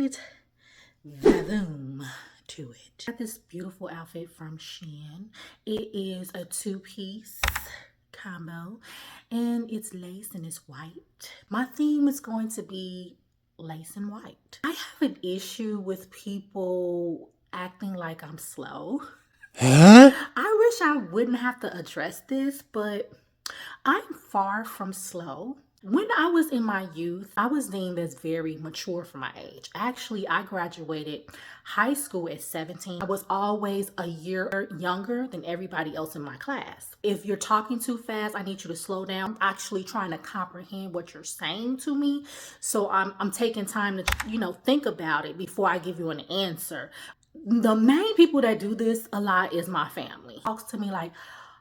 added volume to it. I got this beautiful outfit from Shein. It is a two-piece combo and it's lace and it's white. My theme is going to be lace and white. I have an issue with people acting like I'm slow. Huh? I wish I wouldn't have to address this, but I'm far from slow. When I was in my youth, I was deemed as very mature for my age. Actually, I graduated high school at 17. I was always a year younger than everybody else in my class. If you're talking too fast, I need you to slow down. I'm actually trying to comprehend what you're saying to me. So I'm taking time to, think about it before I give you an answer. The main people that do this a lot is my family. Talks to me like,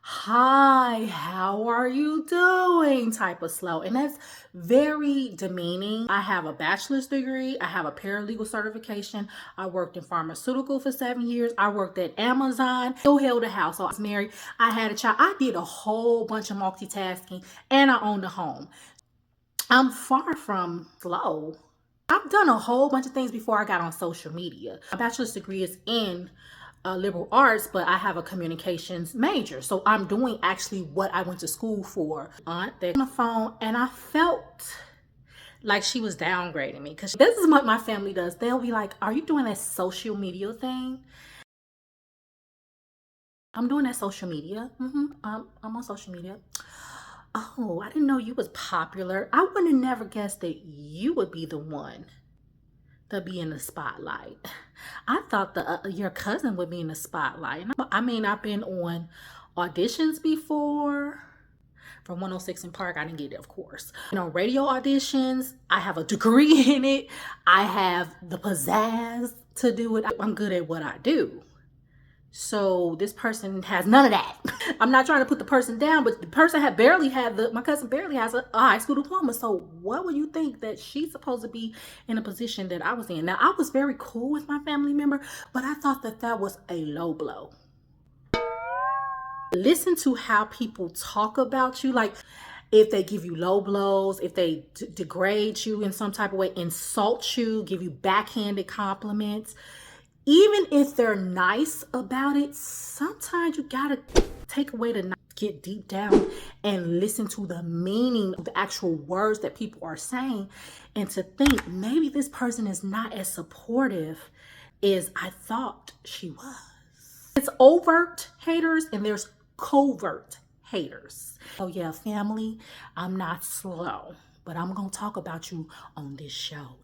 hi, how are you doing? Type of slow. And that's very demeaning. I have a bachelor's degree. I have a paralegal certification. I worked in pharmaceutical for 7 years. I worked at Amazon. Still held a house. So I was married. I had a child. I did a whole bunch of multitasking and I owned a home. I'm far from slow. I've done a whole bunch of things before I got on social media. My bachelor's degree is in liberal arts, but I have a communications major. So I'm doing actually what I went to school for. They're on the phone and I felt like she was downgrading me because this is what my family does. They'll be like, are you doing that social media thing? I'm doing that social media. I'm on social media. Oh, I didn't know you was popular. I would have never guessed that you would be the one to be in the spotlight. I thought your cousin would be in the spotlight. I mean, I've been on auditions before. From 106 in Park, I didn't get it, of course. Radio auditions, I have a degree in it. I have the pizzazz to do it. I'm good at what I do. So this person has none of that. I'm not trying to put the person down, but the person my cousin barely has a high school diploma. So what would you think that she's supposed to be in a position that I was in? Now, I was very cool with my family member, but I thought that was a low blow. Listen to how people talk about you. Like, if they give you low blows, if they degrade you in some type of way, insult you, give you backhanded compliments, even if they're nice about it, sometimes you gotta take away the get deep down and listen to the meaning of the actual words that people are saying and to think maybe this person is not as supportive as I thought she was. It's overt haters and there's covert haters. So yeah, family, I'm not slow, but I'm gonna talk about you on this show.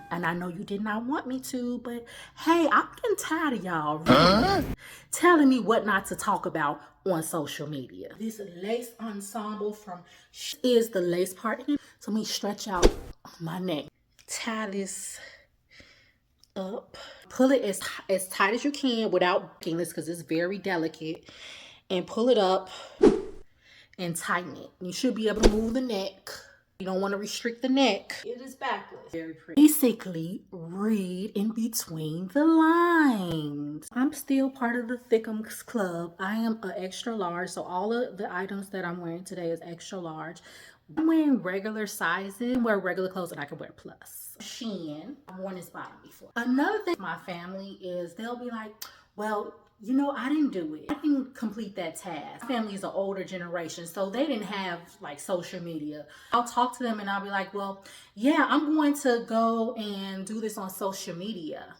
And I know you did not want me to, but hey, I'm getting tired of y'all telling me what not to talk about on social media. This lace ensemble from is the lace part. So let me stretch out my neck. Tie this up. Pull it as tight as you can without breaking this because it's very delicate. And pull it up and tighten it. You should be able to move the neck. You don't want to restrict the neck. It is backwards. Very pretty. Basically, read in between the lines. I'm still part of the Thickums Club. I am an extra large, so all of the items that I'm wearing today is extra large. I'm wearing regular sizes. I wear regular clothes and I can wear plus. Shein. I've worn this bottom before. Another thing my family is they'll be like, well, I didn't do it. I didn't complete that task. My family is an older generation, so they didn't have like social media. I'll talk to them and I'll be like, well, yeah, I'm going to go and do this on social media.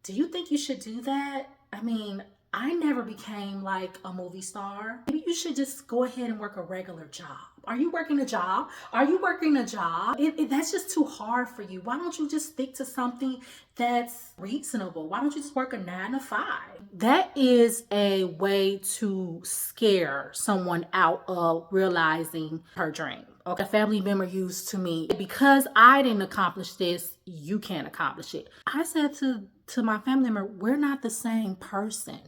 Do you think you should do that? I mean, I never became like a movie star. Maybe you should just go ahead and work a regular job. Are you working a job? Are you working a job? That's just too hard for you. Why don't you just stick to something that's reasonable? Why don't you just work a 9 to 5? That is a way to scare someone out of realizing her dream. Okay, a family member used to me, because I didn't accomplish this, you can't accomplish it. I said to my family member, we're not the same person.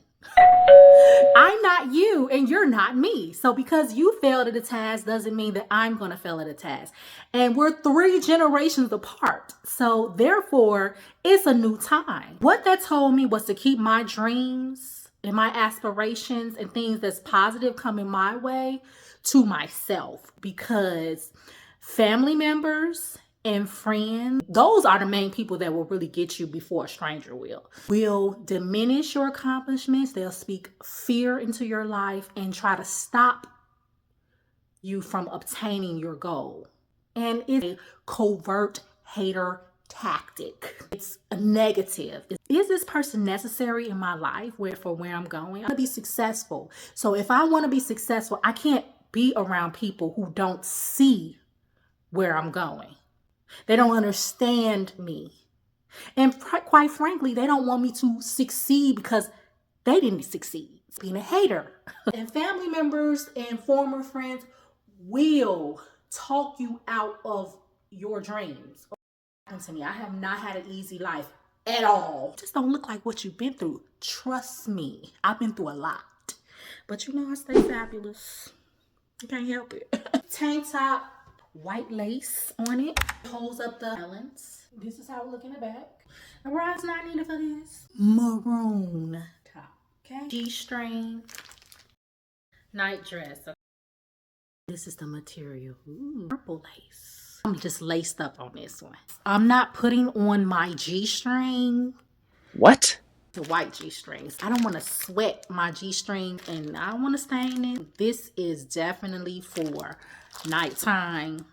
I'm not you and you're not me. So because you failed at a task doesn't mean that I'm going to fail at a task. And we're 3 generations apart. So therefore, it's a new time. What that told me was to keep my dreams and my aspirations and things that's positive coming my way to myself, because family members and friends, those are the main people that will really get you before a stranger will diminish your accomplishments. They'll speak fear into your life and try to stop you from obtaining your goal. And it's a covert hater tactic. It's a negative. Is this person necessary in my life for where I'm going? I want to be successful. So if I want to be successful, I can't be around people who don't see where I'm going. They don't understand me. And quite frankly, they don't want me to succeed because they didn't succeed. It's being a hater. And family members and former friends will talk you out of your dreams. To me, I have not had an easy life at all. Just don't look like what you've been through. Trust me, I've been through a lot. But you know I stay fabulous. You can't help it. Tank top, white lace on it. Holds up the balance. This is how it look in the back. The bride's not needed for this. Maroon top. Okay. G-string. Night dress. This is the material. Ooh, purple lace. I'm just laced up on this one. I'm not putting on my G-string. What? The white G-strings. I don't want to sweat my G-string and I don't want to stain it. This is definitely for nighttime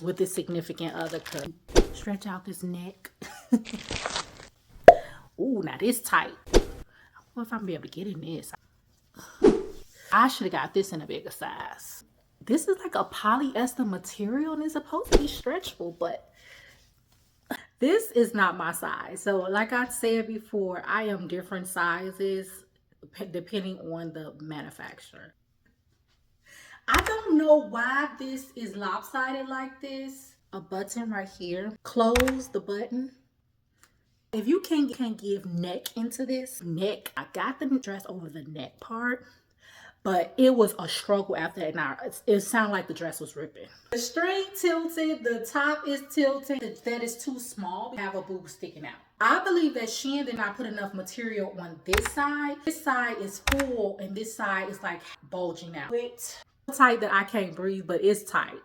with a significant other. Cut. Stretch out this neck. Ooh, now this tight. I don't know if I'm gonna be able to get in this. I should have got this in a bigger size. This is like a polyester material and it's supposed to be stretchable, but this is not my size. So like I said before, I am different sizes depending on the manufacturer. I don't know why this is lopsided like this. A button right here. Close the button. If you can give neck into this, neck, I got the dress over the neck part. But it was a struggle after that. Now, it sounded like the dress was ripping. The string tilted, the top is tilted. That is too small. We have a boob sticking out. I believe that Shein did not put enough material on this side. This side is full and this side is like bulging out. It's tight that I can't breathe, but it's tight.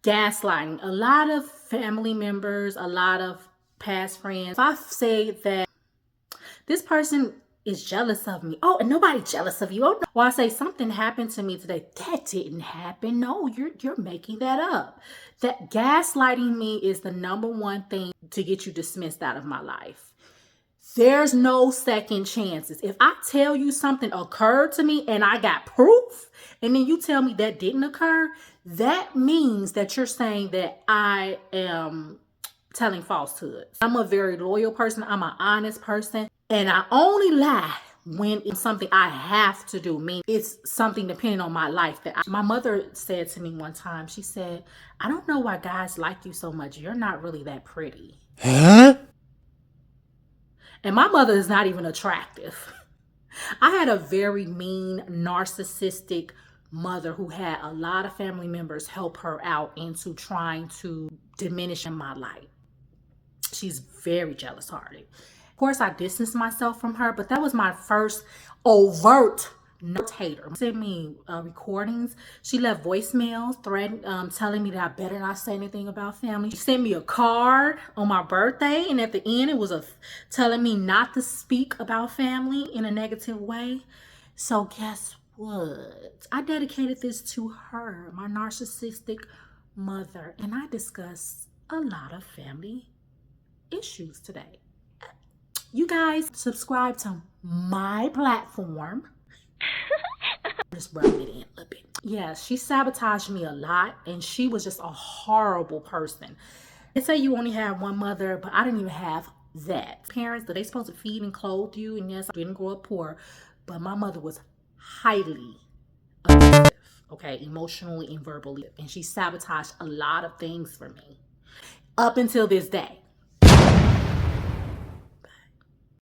Gaslighting. A lot of family members, a lot of past friends. If I say that this person is jealous of me. Oh, and nobody jealous of you. Oh, no. Well, I say something happened to me today. That didn't happen. No, you're making that up. That gaslighting me is the number one thing to get you dismissed out of my life. There's no second chances. If I tell you something occurred to me and I got proof, and then you tell me that didn't occur, that means that you're saying that I am telling falsehoods. I'm a very loyal person. I'm an honest person. And I only lie when it's something I have to do. Mean it's something depending on my life. My mother said to me one time, she said, I don't know why guys like you so much. You're not really that pretty. Huh? And my mother is not even attractive. I had a very mean, narcissistic mother who had a lot of family members help her out into trying to diminish in my light. She's very jealous hearted. Of course, I distanced myself from her, but that was my first overt hater. Sent me recordings. She left voicemails, telling me that I better not say anything about family. She sent me a card on my birthday, and at the end, it was telling me not to speak about family in a negative way. So guess what? I dedicated this to her, my narcissistic mother, and I discussed a lot of family issues today. You guys subscribe to my platform. Just rubbing it in a little bit. Yeah, she sabotaged me a lot and she was just a horrible person. They say you only have one mother, but I didn't even have that. Parents, are they supposed to feed and clothe you? And yes, I didn't grow up poor, but my mother was highly abusive, okay, emotionally and verbally. And she sabotaged a lot of things for me up until this day.